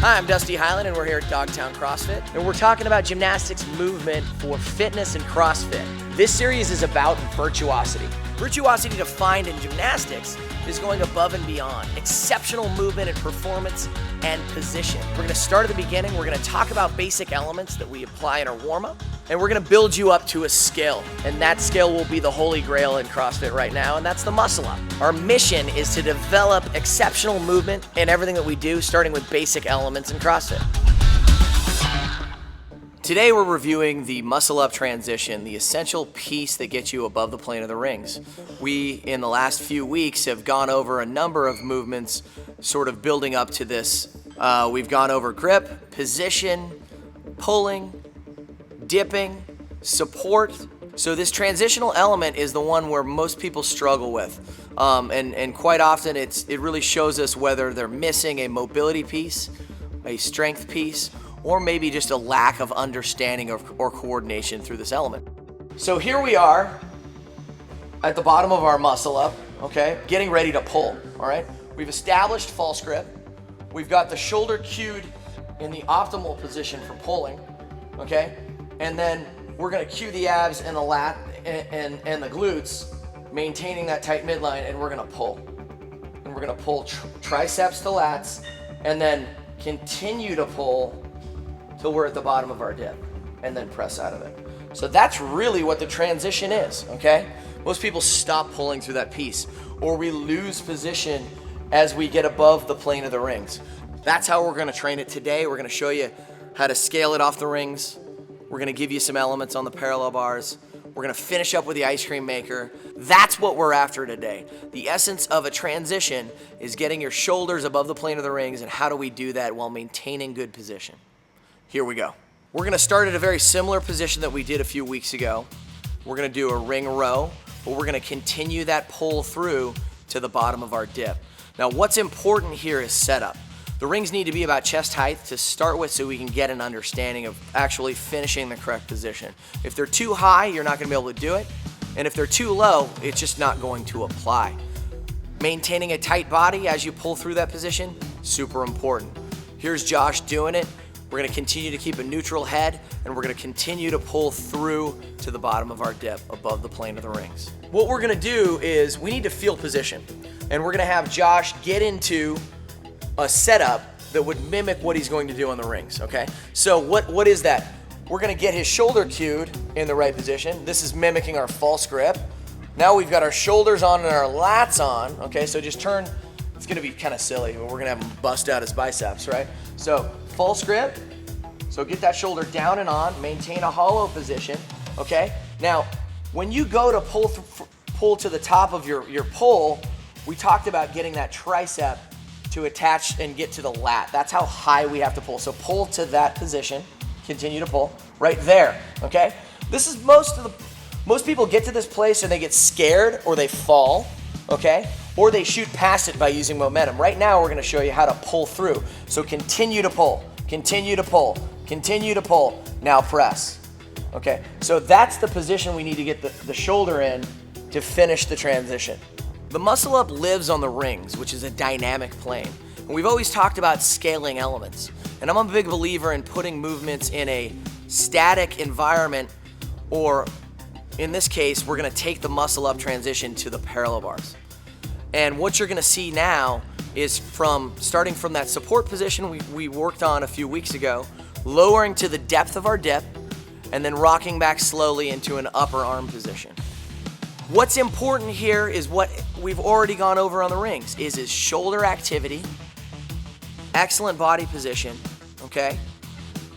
Hi, I'm Dusty Hyland, and we're here at DogTown CrossFit, and we're talking about gymnastics movement for fitness and CrossFit. This series is about virtuosity. Virtuosity, defined in gymnastics, is going above and beyond. Exceptional movement and performance and position. We're gonna start at the beginning. We're gonna talk about basic elements that we apply in our warm-up, and we're gonna build you up to a skill. And that skill will be the holy grail in CrossFit right now, and that's the muscle up. Our mission is to develop exceptional movement in everything that we do, starting with basic elements in CrossFit. Today we're reviewing the muscle up transition, the essential piece that gets you above the plane of the rings. We, in the last few weeks, have gone over a number of movements sort of building up to this. We've gone over grip, position, pulling, dipping, support. So this transitional element is the one where most people struggle with. And quite often it really shows us whether they're missing a mobility piece, a strength piece, or maybe just a lack of understanding or coordination through this element. So here we are at the bottom of our muscle up, okay? Getting ready to pull, all right? We've established false grip. We've got the shoulder cued in the optimal position for pulling, okay? And then we're gonna cue the abs and the lat and the glutes, maintaining that tight midline, and we're gonna pull. And we're gonna pull triceps to lats, and then continue to pull till we're at the bottom of our dip, and then press out of it. So that's really what the transition is, okay? Most people stop pulling through that piece, or we lose position as we get above the plane of the rings. That's how we're gonna train it today. We're gonna show you how to scale it off the rings. We're gonna give you some elements on the parallel bars. We're gonna finish up with the ice cream maker. That's what we're after today. The essence of a transition is getting your shoulders above the plane of the rings, and how do we do that while maintaining good position? Here we go. We're gonna start at a very similar position that we did a few weeks ago. We're gonna do a ring row, but we're gonna continue that pull through to the bottom of our dip. Now, what's important here is setup. The rings need to be about chest height to start with so we can get an understanding of actually finishing the correct position. If they're too high, you're not gonna be able to do it. And if they're too low, it's just not going to apply. Maintaining a tight body as you pull through that position, super important. Here's Josh doing it. We're gonna continue to keep a neutral head, and we're gonna continue to pull through to the bottom of our dip above the plane of the rings. What we're gonna do is we need to feel position, and we're gonna have Josh get into a setup that would mimic what he's going to do on the rings, okay? So what is that? We're gonna get his shoulder cued in the right position. This is mimicking our false grip. Now we've got our shoulders on and our lats on, okay? So just turn, it's gonna be kind of silly, but we're gonna have him bust out his biceps, right? So false grip, so get that shoulder down and on, maintain a hollow position, okay? Now, when you go to pull to the top of your pull, we talked about getting that tricep to attach and get to the lat. That's how high we have to pull. So pull to that position, continue to pull, right there, okay? This is most people get to this place and they get scared or they fall, okay? Or they shoot past it by using momentum. Right now, we're gonna show you how to pull through. So continue to pull, continue to pull, continue to pull, now press, okay? So that's the position we need to get the shoulder in to finish the transition. The muscle up lives on the rings, which is a dynamic plane. And we've always talked about scaling elements. And I'm a big believer in putting movements in a static environment, or in this case, we're gonna take the muscle up transition to the parallel bars. And what you're gonna see now is starting from that support position we worked on a few weeks ago, lowering to the depth of our dip, and then rocking back slowly into an upper arm position. What's important here is what we've already gone over on the rings, is shoulder activity, excellent body position, okay?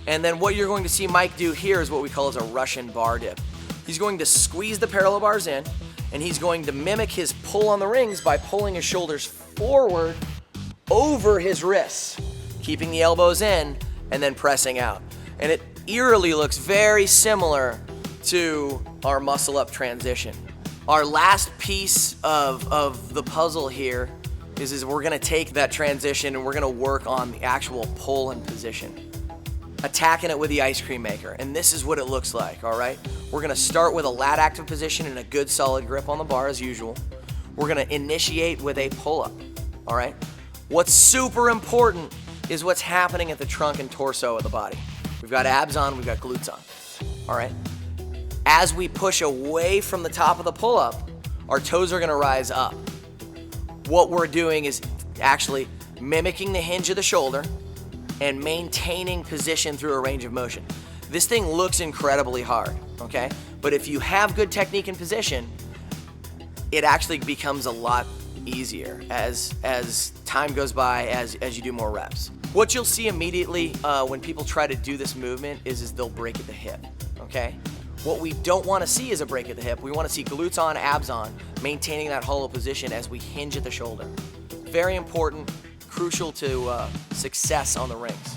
And then what you're going to see Mike do here is what we call as a Russian bar dip. He's going to squeeze the parallel bars in, and he's going to mimic his pull on the rings by pulling his shoulders forward over his wrists, keeping the elbows in, and then pressing out. And it eerily looks very similar to our muscle up transition. Our last piece of the puzzle here is we're gonna take that transition and we're gonna work on the actual pull and position, attacking it with the ice cream maker. And this is what it looks like, all right? We're gonna start with a lat active position and a good solid grip on the bar as usual. We're gonna initiate with a pull-up, all right? What's super important is what's happening at the trunk and torso of the body. We've got abs on, we've got glutes on, all right? As we push away from the top of the pull-up, our toes are gonna rise up. What we're doing is actually mimicking the hinge of the shoulder and maintaining position through a range of motion. This thing looks incredibly hard, okay? But if you have good technique and position, it actually becomes a lot easier as time goes by, as you do more reps. What you'll see immediately when people try to do this movement is they'll break at the hip, okay? What we don't want to see is a break at the hip. We want to see glutes on, abs on, maintaining that hollow position as we hinge at the shoulder. Very important, crucial to success on the rings.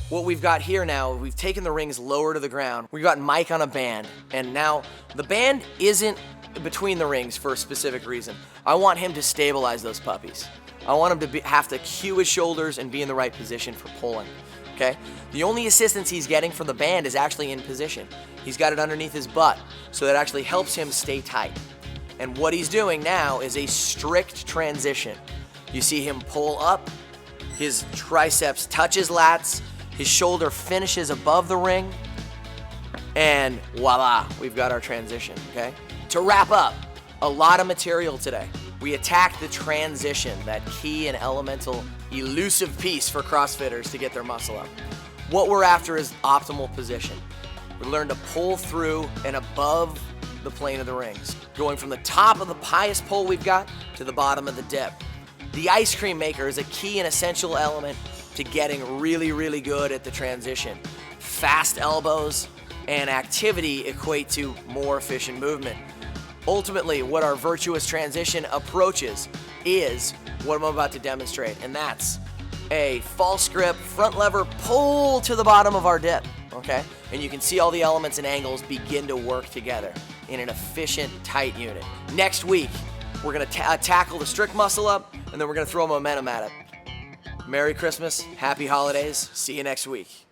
What we've got here now, we've taken the rings lower to the ground. We've got Mike on a band, and now the band isn't between the rings for a specific reason. I want him to stabilize those puppies. I want him to have to cue his shoulders and be in the right position for pulling, okay? The only assistance he's getting from the band is actually in position. He's got it underneath his butt, so that actually helps him stay tight. And what he's doing now is a strict transition. You see him pull up, his triceps touch his lats, his shoulder finishes above the ring, and voila, we've got our transition, okay? To wrap up, a lot of material today. We attacked the transition, that key and elemental elusive piece for CrossFitters to get their muscle up. What we're after is optimal position. We learned to pull through and above the plane of the rings, going from the top of the highest pull we've got to the bottom of the dip. The ice cream maker is a key and essential element to getting really, really good at the transition. Fast elbows and activity equate to more efficient movement. Ultimately, what our virtuous transition approaches is what I'm about to demonstrate, and that's a false grip, front lever pull to the bottom of our dip, okay? And you can see all the elements and angles begin to work together in an efficient, tight unit. Next week, we're gonna tackle the strict muscle up, and then we're gonna throw momentum at it. Merry Christmas, happy holidays, see you next week.